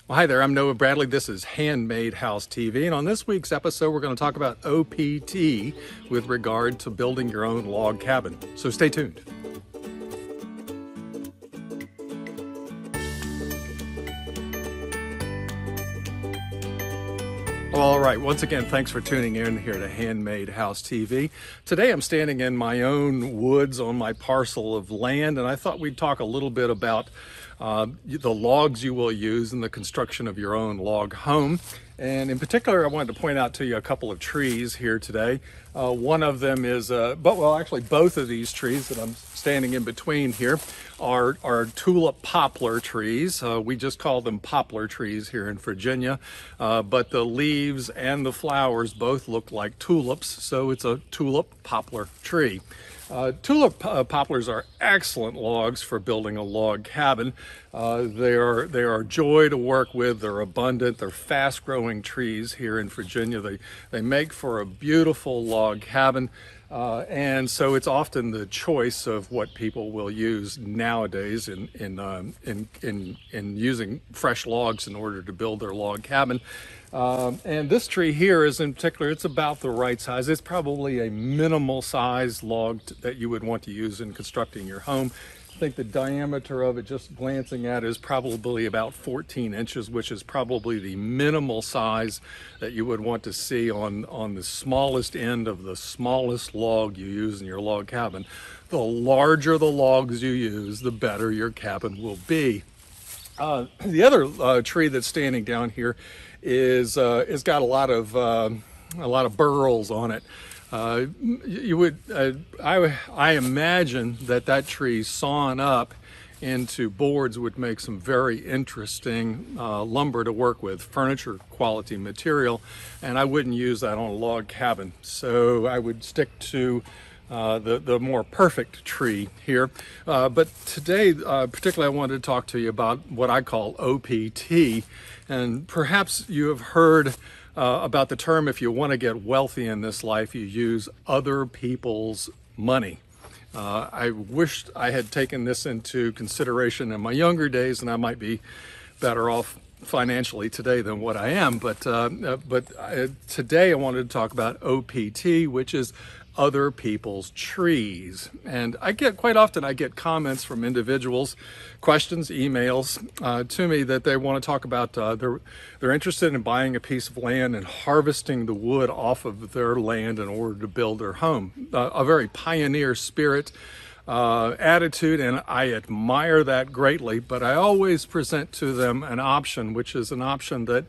Well, hi there, I'm Noah Bradley. This is Handmade House TV, and on this week's episode, we're going to talk about OPT with regard to building your own log cabin. So stay tuned. All right, once again, thanks for tuning in here to Handmade House TV. Today I'm standing in my own woods on my parcel of land, and I thought we'd talk a little bit about the logs you will use in the construction of your own log home. And in particular, I wanted to point out to you a couple of trees here today. One of them is, actually both of these trees that I'm standing in between here are tulip poplar trees. We just call them poplar trees here in Virginia, but the leaves and the flowers both look like tulips, so it's a tulip poplar tree. Tulip poplars are excellent logs for building a log cabin. They are a joy to work with. They're abundant. They're fast-growing trees here in Virginia. They make for a beautiful log cabin, and so it's often the choice of what people will use nowadays in using fresh logs in order to build their log cabin. And this tree here is in particular, it's about the right size. It's probably a minimal size log that you would want to use in constructing your home. I think the diameter of it, just glancing at it, is probably about 14 inches, which is probably the minimal size that you would want to see on the smallest end of the smallest log you use in your log cabin. The larger the logs you use, the better your cabin will be. The other tree that's standing down here is got a lot of burls on it. I imagine that tree sawn up into boards would make some very interesting lumber to work with, furniture quality material, and I wouldn't use that on a log cabin. So I would stick to the more perfect tree here. But today, particularly, I wanted to talk to you about what I call OPT. And perhaps you have heard about the term, if you want to get wealthy in this life, you use other people's money. I wished I had taken this into consideration in my younger days, and I might be better off financially today than what I am. But today I wanted to talk about OPT, which is other people's trees. And quite often I get comments from individuals, questions, emails to me that they want to talk about they're interested in buying a piece of land and harvesting the wood off of their land in order to build their home. A very pioneer spirit, attitude, and I admire that greatly, but I always present to them an option, which is an option that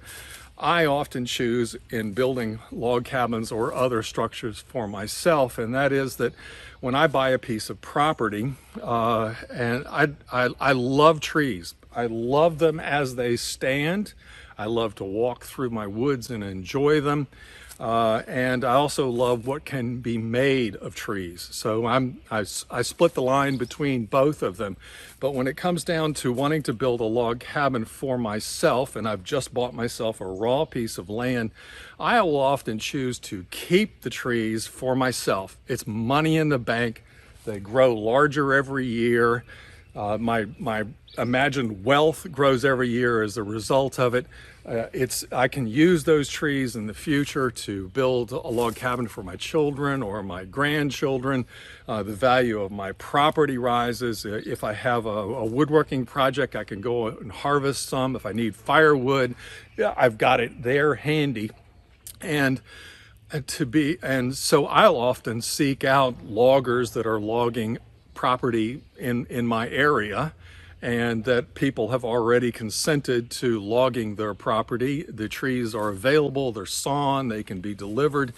I often choose in building log cabins or other structures for myself, and that is that when I buy a piece of property, and I love trees. I love them as they stand. I love to walk through my woods and enjoy them. And I also love what can be made of trees. So I split the line between both of them. But when it comes down to wanting to build a log cabin for myself, and I've just bought myself a raw piece of land, I will often choose to keep the trees for myself. It's money in the bank. They grow larger every year. My imagined wealth grows every year as a result of it. I can use those trees in the future to build a log cabin for my children or my grandchildren. The value of my property rises. If I have a woodworking project, I can go and harvest some. If I need firewood, I've got it there handy. And so I'll often seek out loggers that are logging property in my area, and that people have already consented to logging their property. The trees are available, they're sawn, they can be delivered.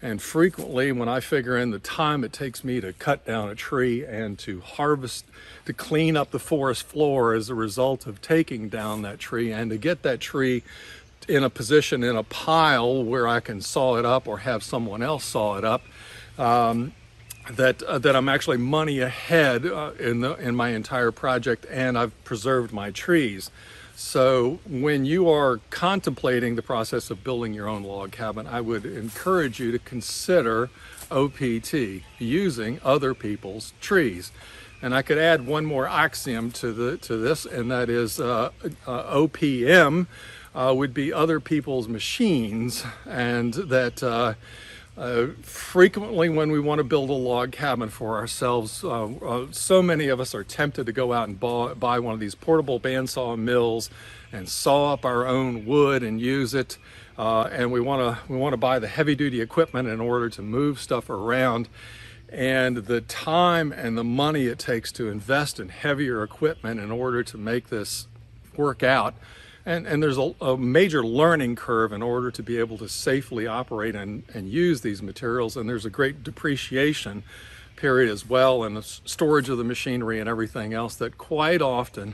And frequently, when I figure in the time it takes me to cut down a tree and to harvest, to clean up the forest floor as a result of taking down that tree, and to get that tree in a position in a pile where I can saw it up or have someone else saw it up, that I'm actually money ahead in my entire project, and I've preserved my trees. So when you are contemplating the process of building your own log cabin, I would encourage you to consider OPT, using other people's trees. And I could add one more axiom to this, and that is OPM would be other people's machines, and that frequently when we want to build a log cabin for ourselves, so many of us are tempted to go out and buy one of these portable bandsaw mills and saw up our own wood and use it. And we want to buy the heavy-duty equipment in order to move stuff around. And the time and the money it takes to invest in heavier equipment in order to make this work out. And there's a major learning curve in order to be able to safely operate and use these materials. And there's a great depreciation period as well, and the storage of the machinery and everything else, that quite often,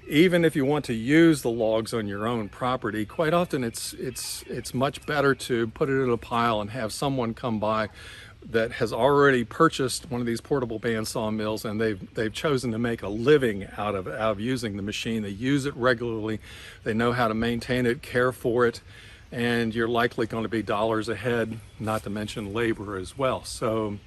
even if you want to use the logs on your own property, quite often it's much better to put it in a pile and have someone come by that has already purchased one of these portable bandsaw mills, and they've chosen to make a living out of using the machine. They use it regularly. They know how to maintain it, care for it, and you're likely going to be dollars ahead, not to mention labor as well. So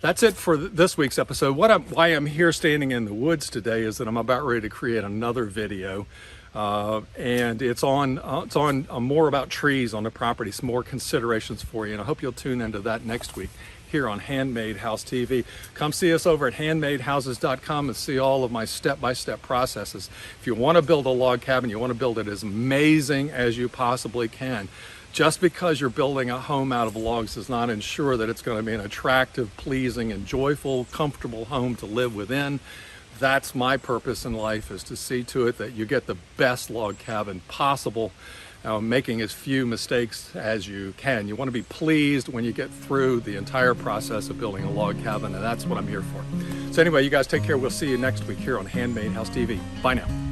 that's it for this week's episode. Why I'm here standing in the woods today is that I'm about ready to create another video. And it's on more about trees on the property, some more considerations for you, and I hope you'll tune into that next week here on Handmade House TV. Come see us over at handmadehouses.com and see all of my step-by-step processes. If you want to build a log cabin, you want to build it as amazing as you possibly can. Just because you're building a home out of logs does not ensure that it's going to be an attractive, pleasing, and joyful, comfortable home to live within. That's my purpose in life, is to see to it that you get the best log cabin possible, making as few mistakes as you can. You want to be pleased when you get through the entire process of building a log cabin, and that's what I'm here for. So anyway, you guys take care. We'll see you next week here on Handmade House TV. Bye now.